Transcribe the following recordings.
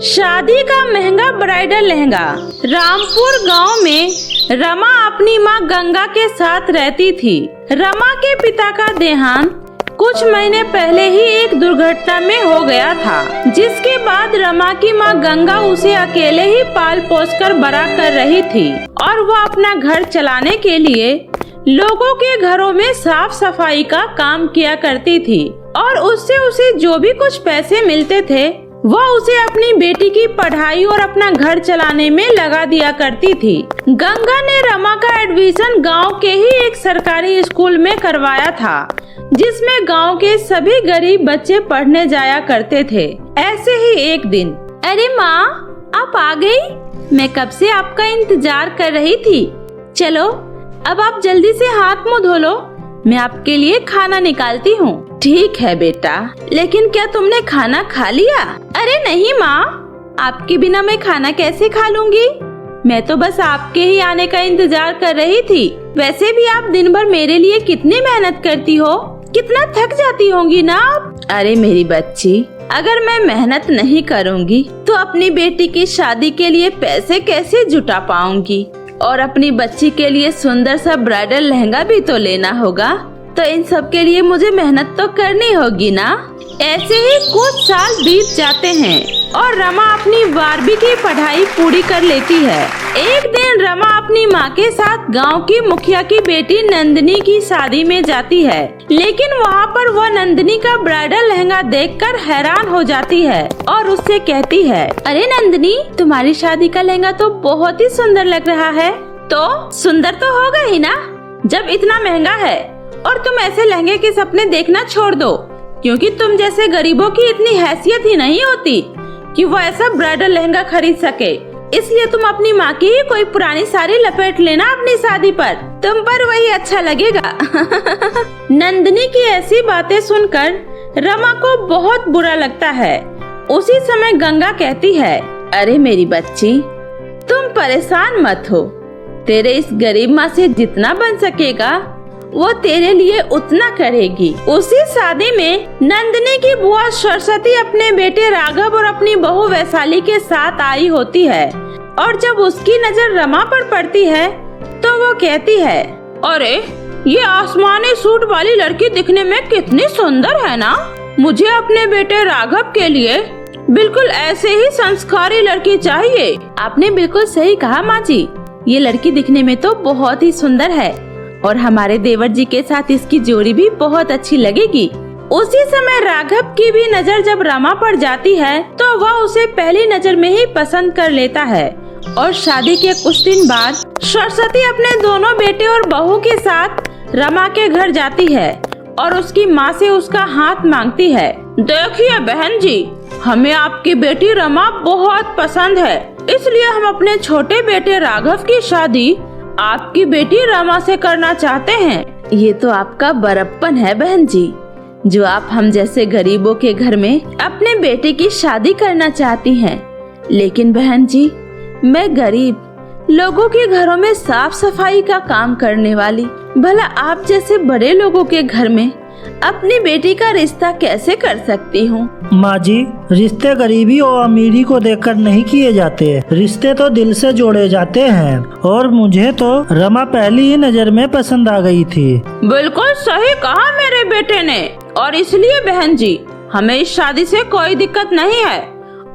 शादी का महंगा ब्राइडल लहंगा। रामपुर गांव में रमा अपनी मां गंगा के साथ रहती थी। रमा के पिता का देहांत कुछ महीने पहले ही एक दुर्घटना में हो गया था, जिसके बाद रमा की मां गंगा उसे अकेले ही पाल पोस कर बड़ा कर रही थी और वो अपना घर चलाने के लिए लोगों के घरों में साफ सफाई का काम किया करती थी और उससे उसे जो भी कुछ पैसे मिलते थे वो उसे अपनी बेटी की पढ़ाई और अपना घर चलाने में लगा दिया करती थी। गंगा ने रमा का एडमिशन गांव के ही एक सरकारी स्कूल में करवाया था, जिसमें गांव के सभी गरीब बच्चे पढ़ने जाया करते थे। ऐसे ही एक दिन, अरे माँ, आप आ गई? मैं कब से आपका इंतजार कर रही थी। चलो अब आप जल्दी से हाथ मुंह धो लो, मैं आपके लिए खाना निकालती हूँ। ठीक है बेटा, लेकिन क्या तुमने खाना खा लिया? अरे नहीं माँ, आपके बिना मैं खाना कैसे खा लूँगी? मैं तो बस आपके ही आने का इंतजार कर रही थी। वैसे भी आप दिन भर मेरे लिए कितनी मेहनत करती हो, कितना थक जाती होंगी ना आप। अरे मेरी बच्ची, अगर मैं मेहनत नहीं करूँगी तो अपनी बेटी की शादी के लिए पैसे कैसे जुटा पाऊंगी, और अपनी बच्ची के लिए सुंदर सा ब्राइडल लहंगा भी तो लेना होगा। तो इन सब के लिए मुझे मेहनत तो करनी होगी ना। ऐसे ही कुछ साल बीत जाते हैं और रमा अपनी 12वीं की पढ़ाई पूरी कर लेती है। एक दिन रमा अपनी माँ के साथ गांव की मुखिया की बेटी नंदिनी की शादी में जाती है, लेकिन वहाँ पर वह नंदिनी का ब्राइडल लहंगा देखकर हैरान हो जाती है और उससे कहती है, अरे नंदिनी, तुम्हारी शादी का लहंगा तो बहुत ही सुंदर लग रहा है। तो सुंदर तो होगा ही ना, जब इतना महंगा है। और तुम ऐसे लहंगे के सपने देखना छोड़ दो, क्योंकि तुम जैसे गरीबों की इतनी हैसियत ही नहीं होती कि वो ऐसा ब्राइडल लहंगा खरीद सके। इसलिए तुम अपनी माँ की ही कोई पुरानी साड़ी लपेट लेना अपनी शादी पर, तुम पर वही अच्छा लगेगा। नंदिनी की ऐसी बातें सुनकर रमा को बहुत बुरा लगता है। उसी समय गंगा कहती है, अरे मेरी बच्ची, तुम परेशान मत हो। तेरे इस गरीब माँ से जितना बन सकेगा वो तेरे लिए उतना करेगी। उसी शादी में नंदिनी की बुआ सरस्वती अपने बेटे राघव और अपनी बहू वैशाली के साथ आई होती है, और जब उसकी नजर रमा पर पड़ती है तो वो कहती है, अरे ये आसमानी सूट वाली लड़की दिखने में कितनी सुंदर है ना। मुझे अपने बेटे राघव के लिए बिल्कुल ऐसे ही संस्कारी लड़की चाहिए। आपने बिल्कुल सही कहा माँ जी, ये लड़की दिखने में तो बहुत ही सुंदर है और हमारे देवर जी के साथ इसकी जोड़ी भी बहुत अच्छी लगेगी। उसी समय राघव की भी नजर जब रमा पर जाती है तो वह उसे पहली नजर में ही पसंद कर लेता है, और शादी के कुछ दिन बाद सरस्वती अपने दोनों बेटे और बहू के साथ रमा के घर जाती है और उसकी माँ से उसका हाथ मांगती है। देखिए बहन जी, हमें आपकी बेटी रमा बहुत पसंद है, इसलिए हम अपने छोटे बेटे राघव की शादी आपकी बेटी रमा से करना चाहते हैं। ये तो आपका बड़प्पन है बहन जी, जो आप हम जैसे गरीबों के घर में अपने बेटे की शादी करना चाहती हैं। लेकिन बहन जी, मैं गरीब लोगों के घरों में साफ सफाई का काम करने वाली, भला आप जैसे बड़े लोगों के घर में अपनी बेटी का रिश्ता कैसे कर सकती हूँ। माँ जी, रिश्ते गरीबी और अमीरी को देखकर नहीं किए जाते, रिश्ते तो दिल से जोड़े जाते हैं, और मुझे तो रमा पहली ही नजर में पसंद आ गई थी। बिल्कुल सही कहा मेरे बेटे ने, और इसलिए बहन जी, हमें इस शादी से कोई दिक्कत नहीं है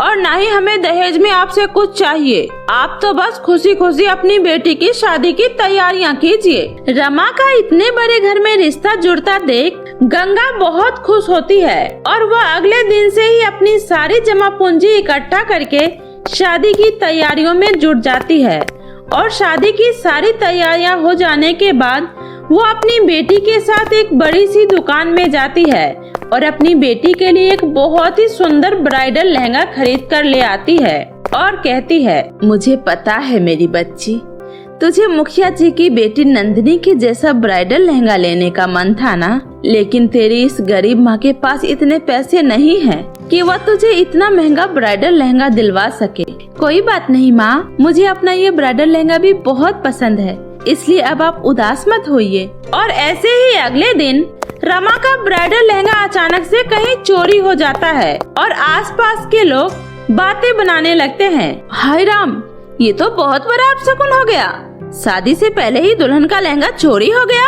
और न ही हमें दहेज में आपसे कुछ चाहिए। आप तो बस खुशी खुशी अपनी बेटी की शादी की तैयारियां कीजिए। रमा का इतने बड़े घर में रिश्ता जुड़ता देख गंगा बहुत खुश होती है और वह अगले दिन से ही अपनी सारी जमा पूंजी इकट्ठा करके शादी की तैयारियों में जुट जाती है। और शादी की सारी तैयारियां हो जाने के बाद वो अपनी बेटी के साथ एक बड़ी सी दुकान में जाती है और अपनी बेटी के लिए एक बहुत ही सुंदर ब्राइडल लहंगा खरीद कर ले आती है और कहती है, मुझे पता है मेरी बच्ची, तुझे मुखिया जी की बेटी नंदिनी के जैसा ब्राइडल लहंगा लेने का मन था ना, लेकिन तेरी इस गरीब माँ के पास इतने पैसे नहीं हैं कि वह तुझे इतना महंगा ब्राइडल लहंगा दिलवा सके। कोई बात नहीं माँ, मुझे अपना ये ब्राइडल लहंगा भी बहुत पसंद है, इसलिए अब आप उदास मत होइए। और ऐसे ही अगले दिन रमा का ब्राइडल लहंगा अचानक से कहीं चोरी हो जाता है और आसपास के लोग बातें बनाने लगते हैं। हाय राम, ये तो बहुत बड़ा अपशकुन हो गया। शादी से पहले ही दुल्हन का लहंगा चोरी हो गया।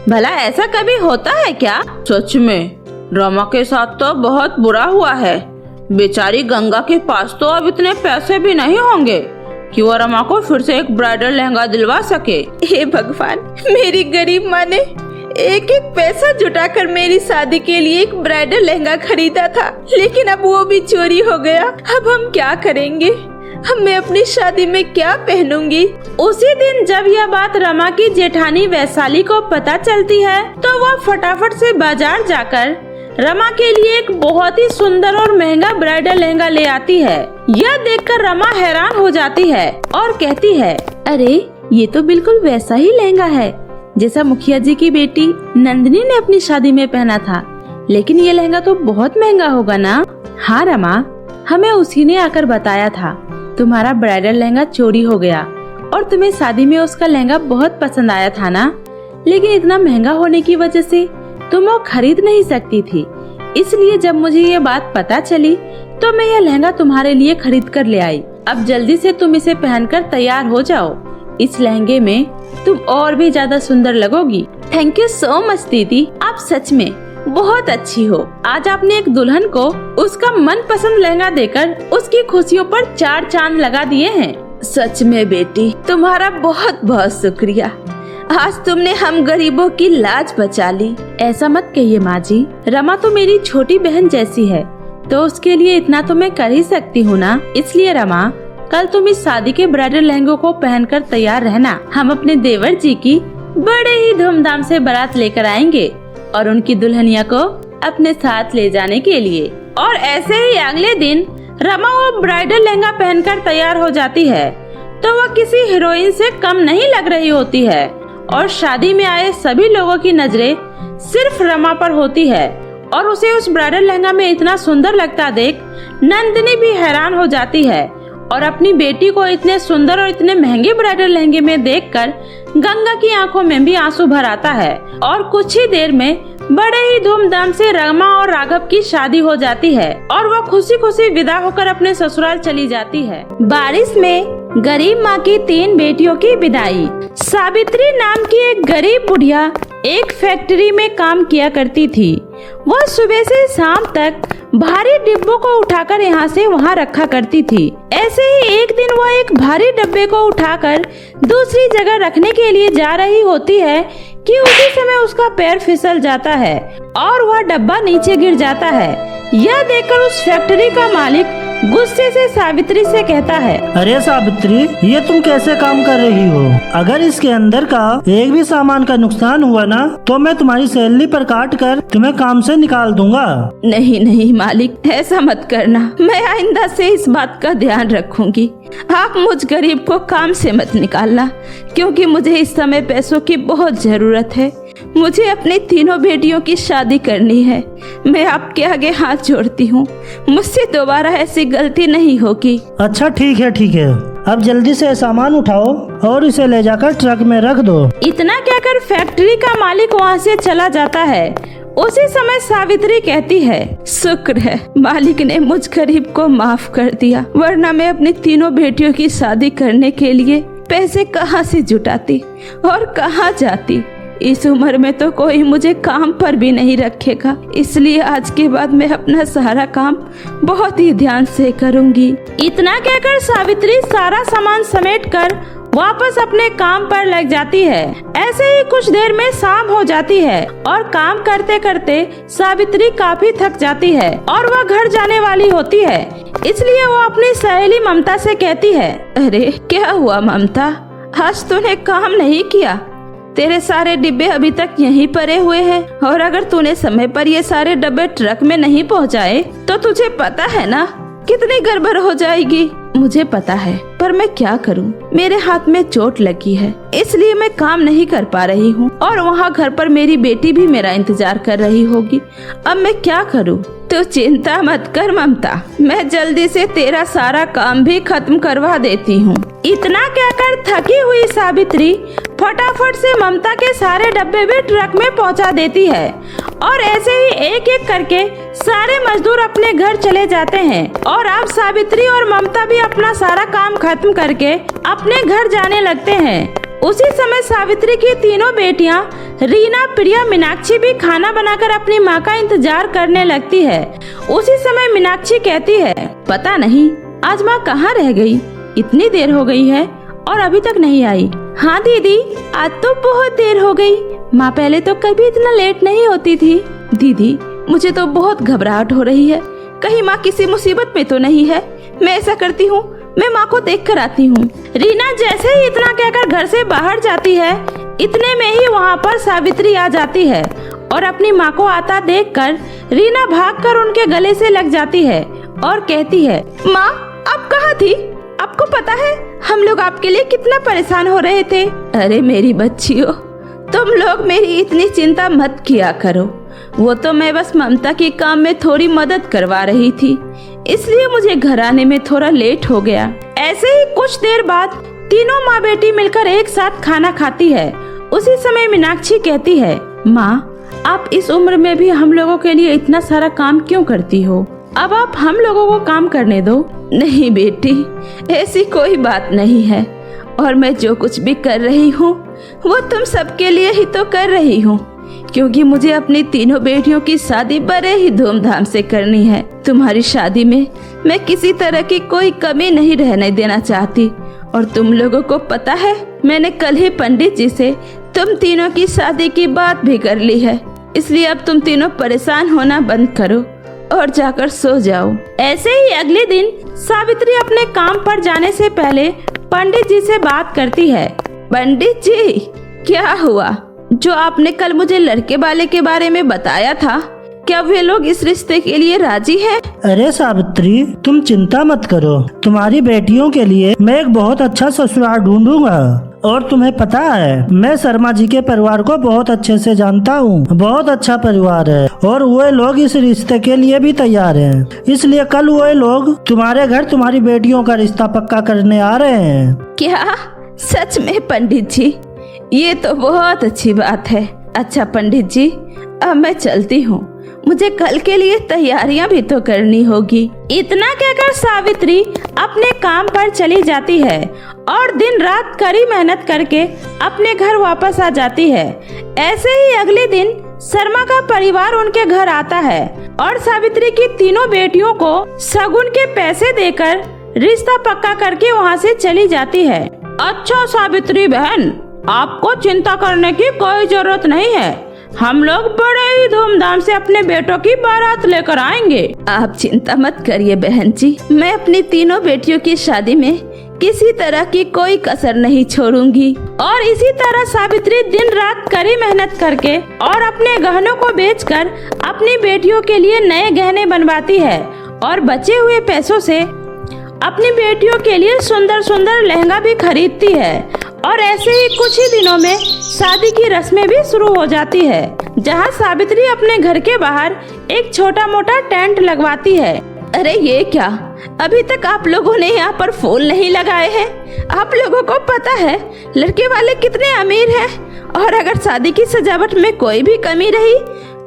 भला ऐसा कभी होता है क्या? सच में रमा के साथ तो बहुत बुरा हुआ है। बेचारी गंगा के पास तो अब इतने पैसे भी नहीं होंगे कि वो रमा को फिर से एक ब्राइडल लहंगा दिलवा सके। हे भगवान, मेरी गरीब माँ ने एक एक पैसा जुटाकर मेरी शादी के लिए एक ब्राइडल लहंगा खरीदा था, लेकिन अब वो भी चोरी हो गया। अब हम क्या करेंगे? अब मैं अपनी शादी में क्या पहनूंगी? उसी दिन जब यह बात रमा की जेठानी वैशाली को पता चलती है तो वह फटाफट से बाजार जाकर रमा के लिए एक बहुत ही सुंदर और महंगा ब्राइडल लहंगा ले आती है। यह देखकर रमा हैरान हो जाती है और कहती है, अरे ये तो बिल्कुल वैसा ही लहंगा है जैसा मुखिया जी की बेटी नंदिनी ने अपनी शादी में पहना था, लेकिन ये लहंगा तो बहुत महंगा होगा ना? हाँ रमा, हमें उसी ने आकर बताया था तुम्हारा ब्राइडल लहंगा चोरी हो गया और तुम्हें शादी में उसका लहंगा बहुत पसंद आया था ना, लेकिन इतना महंगा होने की वजह से तुम वो खरीद नहीं सकती थी। इसलिए जब मुझे ये बात पता चली तो मैं यह लहंगा तुम्हारे लिए खरीद कर ले आई। अब जल्दी से तुम इसे पहनकर तैयार हो जाओ। इस लहंगे में तुम और भी ज्यादा सुंदर लगोगी। थैंक यू सो मच दीदी, आप सच में बहुत अच्छी हो। आज आपने एक दुल्हन को उसका मनपसंद लहंगा देकर उसकी खुशियों पर 4 चांद लगा दिए हैं। सच में बेटी, तुम्हारा बहुत बहुत शुक्रिया। आज तुमने हम गरीबों की लाज बचा ली। ऐसा मत कहिए माँ जी, रमा तो मेरी छोटी बहन जैसी है, तो उसके लिए इतना तो मैं कर ही सकती हूँ ना। इसलिए रमा, कल तुम इस शादी के ब्राइडल लहंगों को पहनकर तैयार रहना। हम अपने देवर जी की बड़े ही धूमधाम से बारात लेकर आएंगे और उनकी दुल्हनिया को अपने साथ ले जाने के लिए। और ऐसे ही अगले दिन रमा वो ब्राइडल लहंगा पहनकर तैयार हो जाती है तो वह किसी हीरोइन से कम नहीं लग रही होती है और शादी में आए सभी लोगों की नजरें सिर्फ रमा पर होती है और उसे उस ब्राइडल लहंगा में इतना सुंदर लगता देख नंदिनी भी हैरान हो जाती है और अपनी बेटी को इतने सुंदर और इतने महंगे ब्राइडल लहंगे में देखकर गंगा की आंखों में भी आंसू भर आता है और कुछ ही देर में बड़े ही धूमधाम से रमा और राघव की शादी हो जाती है और वह खुशी खुशी विदा होकर अपने ससुराल चली जाती है। बारिश में गरीब माँ की 3 बेटियों की विदाई। सावित्री नाम की एक गरीब बुढ़िया एक फैक्ट्री में काम किया करती थी। वह सुबह से शाम तक भारी डिब्बों को उठाकर यहाँ से वहाँ रखा करती थी। ऐसे ही एक दिन वह एक भारी डब्बे को उठाकर दूसरी जगह रखने के लिए जा रही होती है कि उसी समय उसका पैर फिसल जाता है और वह डब्बा नीचे गिर जाता है। यह देखकर उस फैक्ट्री का मालिक गुस्से से सावित्री से कहता है, अरे सावित्री, ये तुम कैसे काम कर रही हो? अगर इसके अंदर का एक भी सामान का नुकसान हुआ ना तो मैं तुम्हारी सैलरी पर काट कर तुम्हें काम से निकाल दूंगा। नहीं नहीं मालिक, ऐसा मत करना। मैं आइंदा से इस बात का ध्यान रखूंगी। आप मुझ गरीब को काम से मत निकालना, क्योंकि मुझे इस समय पैसों की बहुत जरूरत है। मुझे अपनी 3 बेटियों की शादी करनी है। मैं आपके आगे हाथ जोड़ती हूँ, मुझसे दोबारा ऐसी गलती नहीं होगी। अच्छा ठीक है। अब जल्दी से सामान उठाओ और इसे ले जाकर ट्रक में रख दो। इतना कहकर फैक्ट्री का मालिक वहाँ से चला जाता है। उसी समय सावित्री कहती है, शुक्र है मालिक ने मुझ गरीब को माफ कर दिया, वरना मैं अपनी 3 बेटियों की शादी करने के लिए पैसे कहाँ से जुटाती और कहाँ जाती। इस उम्र में तो कोई मुझे काम पर भी नहीं रखेगा, इसलिए आज के बाद मैं अपना सारा काम बहुत ही ध्यान से करूंगी। इतना कहकर सावित्री सारा सामान समेटकर वापस अपने काम पर लग जाती है। ऐसे ही कुछ देर में शाम हो जाती है और काम करते करते सावित्री काफी थक जाती है और वह घर जाने वाली होती है। इसलिए वो अपनी सहेली ममता से कहती है, अरे क्या हुआ ममता, आज तूने काम नहीं किया? तेरे सारे डिब्बे अभी तक यहीं पड़े हुए हैं और अगर तूने समय पर ये सारे डब्बे ट्रक में नहीं पहुंचाए तो तुझे पता है ना कितनी गड़बड़ हो जाएगी। मुझे पता है, पर मैं क्या करूं? मेरे हाथ में चोट लगी है, इसलिए मैं काम नहीं कर पा रही हूं और वहां घर पर मेरी बेटी भी मेरा इंतजार कर रही होगी। अब मैं क्या करूं? तू चिंता मत कर ममता, मैं जल्दी से तेरा सारा काम भी खत्म करवा देती हूँ। इतना कहकर थकी हुई सावित्री फटाफट से ममता के सारे डब्बे भी ट्रक में पहुँचा देती है और ऐसे ही एक एक करके सारे मजदूर अपने घर चले जाते हैं। और अब सावित्री और ममता भी अपना सारा काम खत्म करके अपने घर जाने लगते हैं। उसी समय सावित्री की तीनों बेटियां रीना, प्रिया, मीनाक्षी भी खाना बनाकर अपनी माँ का इंतजार करने लगती है। उसी समय मीनाक्षी कहती है, पता नहीं आज माँ कहाँ रह गई, इतनी देर हो गई है और अभी तक नहीं आई। हाँ दीदी, आज तो बहुत देर हो गई, माँ पहले तो कभी इतना लेट नहीं होती थी। दीदी मुझे तो बहुत घबराहट हो रही है, कहीं माँ किसी मुसीबत में तो नहीं है। मैं ऐसा करती हूँ, मैं माँ को देख कर आती हूँ। रीना जैसे ही इतना कहकर घर से बाहर जाती है, इतने में ही वहाँ पर सावित्री आ जाती है और अपनी माँ को आता देखकर रीना भागकर उनके गले से लग जाती है और कहती है, माँ आप कहाँ थी? आपको पता है हम लोग आपके लिए कितना परेशान हो रहे थे। अरे मेरी बच्चियों, तुम लोग मेरी इतनी चिंता मत किया करो, वो तो मैं बस ममता के काम में थोड़ी मदद करवा रही थी, इसलिए मुझे घर आने में थोड़ा लेट हो गया। ऐसे ही कुछ देर बाद तीनों माँ बेटी मिलकर एक साथ खाना खाती है। उसी समय मीनाक्षी कहती है, माँ आप इस उम्र में भी हम लोगों के लिए इतना सारा काम क्यों करती हो? अब आप हम लोगों को काम करने दो। नहीं बेटी, ऐसी कोई बात नहीं है, और मैं जो कुछ भी कर रही हूँ वो तुम सबके लिए ही तो कर रही हूँ, क्योंकि मुझे अपनी तीनों बेटियों की शादी बड़े ही धूमधाम से करनी है। तुम्हारी शादी में मैं किसी तरह की कोई कमी नहीं रहने देना चाहती। और तुम लोगों को पता है, मैंने कल ही पंडित जी से तुम तीनों की शादी की बात भी कर ली है, इसलिए अब तुम तीनों परेशान होना बंद करो और जाकर सो जाओ। ऐसे ही अगले दिन सावित्री अपने काम पर जाने से पहले पंडित जी से बात करती है। पंडित जी, क्या हुआ? जो आपने कल मुझे लड़के वाले के बारे में बताया था, क्या वे लोग इस रिश्ते के लिए राजी हैं? अरे सावित्री, तुम चिंता मत करो, तुम्हारी बेटियों के लिए मैं एक बहुत अच्छा ससुराल ढूंढूंगा। और तुम्हें पता है, मैं शर्मा जी के परिवार को बहुत अच्छे से जानता हूँ, बहुत अच्छा परिवार है और वे लोग इस रिश्ते के लिए भी तैयार हैं। इसलिए कल वे लोग तुम्हारे घर तुम्हारी बेटियों का रिश्ता पक्का करने आ रहे हैं। क्या सच में पंडित जी? ये तो बहुत अच्छी बात है। अच्छा पंडित जी, अब मैं चलती हूँ, मुझे कल के लिए तैयारियां भी तो करनी होगी। इतना कहकर सावित्री अपने काम पर चली जाती है और दिन रात कड़ी मेहनत करके अपने घर वापस आ जाती है। ऐसे ही अगले दिन शर्मा का परिवार उनके घर आता है और सावित्री की तीनों बेटियों को शगुन के पैसे देकर रिश्ता पक्का करके वहाँ से चली जाती है। अच्छा सावित्री बहन, आपको चिंता करने की कोई जरूरत नहीं है, हम लोग बड़े ही धूमधाम से अपने बेटों की बारात लेकर आएंगे। आप चिंता मत करिए बहन जी, मैं अपनी तीनों बेटियों की शादी में किसी तरह की कोई कसर नहीं छोड़ूंगी। और इसी तरह सावित्री दिन रात कड़ी मेहनत करके और अपने गहनों को बेचकर अपनी बेटियों के लिए नए गहने बनवाती है और बचे हुए पैसों से अपनी बेटियों के लिए सुंदर सुंदर लहंगा भी खरीदती है। और ऐसे ही कुछ ही दिनों में शादी की रस्में भी शुरू हो जाती है, जहां सावित्री अपने घर के बाहर एक छोटा मोटा टेंट लगवाती है। अरे ये क्या, अभी तक आप लोगों ने यहाँ पर फूल नहीं लगाए हैं? आप लोगों को पता है लड़के वाले कितने अमीर हैं, और अगर शादी की सजावट में कोई भी कमी रही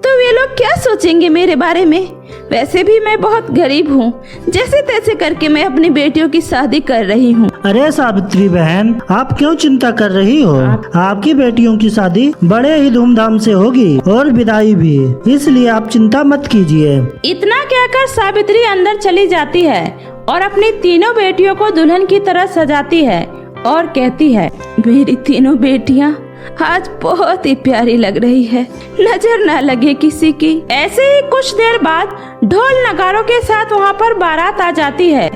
तो वे लोग क्या सोचेंगे मेरे बारे में? वैसे भी मैं बहुत गरीब हूँ, जैसे तैसे करके मैं अपनी बेटियों की शादी कर रही हूँ। अरे सावित्री बहन, आप क्यों चिंता कर रही हो? आपकी बेटियों की शादी बड़े ही धूमधाम से होगी और विदाई भी, इसलिए आप चिंता मत कीजिए। इतना कहकर सावित्री अंदर चली जाती है और अपनी तीनों बेटियों को दुल्हन की तरह सजाती है और कहती है, मेरी तीनों बेटियाँ आज बहुत ही प्यारी लग रही है, नजर न लगे किसी की। ऐसे ही कुछ देर बाद ढोल नगारों के साथ वहाँ पर बारात आ जाती है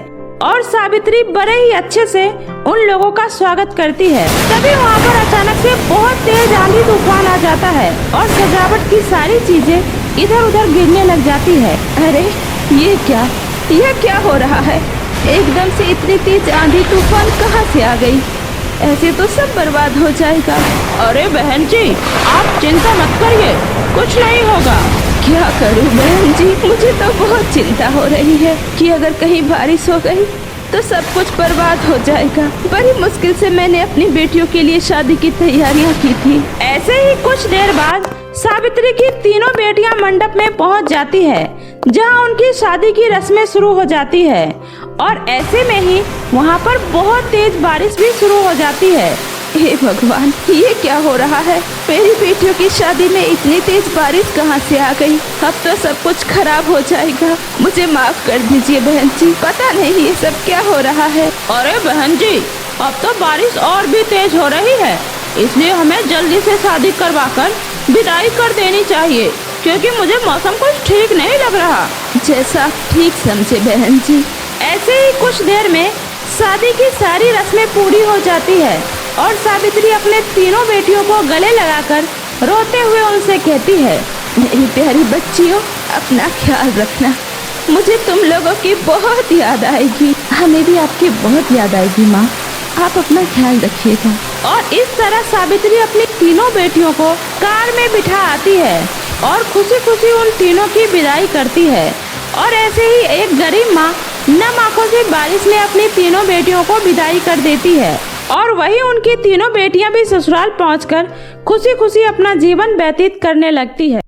और सावित्री बड़े ही अच्छे से उन लोगों का स्वागत करती है। तभी वहाँ पर अचानक से बहुत तेज आंधी तूफान आ जाता है और सजावट की सारी चीजें इधर उधर गिरने लग जाती है। अरे ये क्या हो रहा है? एकदम से इतनी तेज आंधी तूफान कहाँ से आ गई? ऐसे तो सब बर्बाद हो जाएगा। अरे बहन जी, आप चिंता मत करिए, कुछ नहीं होगा, क्या करूं बहन जी, मुझे तो बहुत चिंता हो रही है कि अगर कहीं बारिश हो गई तो सब कुछ बर्बाद हो जाएगा। बड़ी मुश्किल से मैंने अपनी बेटियों के लिए शादी की तैयारियां की थी। ऐसे ही कुछ देर बाद सावित्री की तीनों बेटियां मंडप में पहुंच जाती है, जहां उनकी शादी की रस्में शुरू हो जाती है। और ऐसे में ही वहां पर बहुत तेज बारिश भी शुरू हो जाती है। हे भगवान, ये क्या हो रहा है? मेरी बेटियों की शादी में इतनी तेज बारिश कहां से आ गई? अब तो सब कुछ खराब हो जाएगा। मुझे माफ कर दीजिए बहन जी, पता नहीं ये सब क्या हो रहा है। अरे बहन जी, अब तो बारिश और भी तेज हो रही है, इसलिए हमें जल्दी से शादी करवाकर विदाई कर देनी चाहिए, क्योंकि मुझे मौसम कुछ ठीक नहीं लग रहा। जैसा ठीक समझे बहन जी। ऐसे ही कुछ देर में शादी की सारी रस्में पूरी हो जाती है और सावित्री अपने तीनों बेटियों को गले लगाकर रोते हुए उनसे कहती है, मेरी प्यारी बच्चियों, अपना ख्याल रखना। मुझे तुम लोगों की बहुत याद आएगी। हमें भी आपकी बहुत याद आएगी माँ, आप अपना ख्याल रखिएगा। और इस तरह सावित्री अपनी तीनों बेटियों को कार में बिठा आती है और खुशी खुशी उन तीनों की विदाई करती है। और ऐसे ही एक गरीब माँ नम आंखों से बारिश में अपनी तीनों बेटियों को विदाई कर देती है। और वही उनकी तीनों बेटियां भी ससुराल पहुंचकर खुशी खुशी अपना जीवन व्यतीत करने लगती है।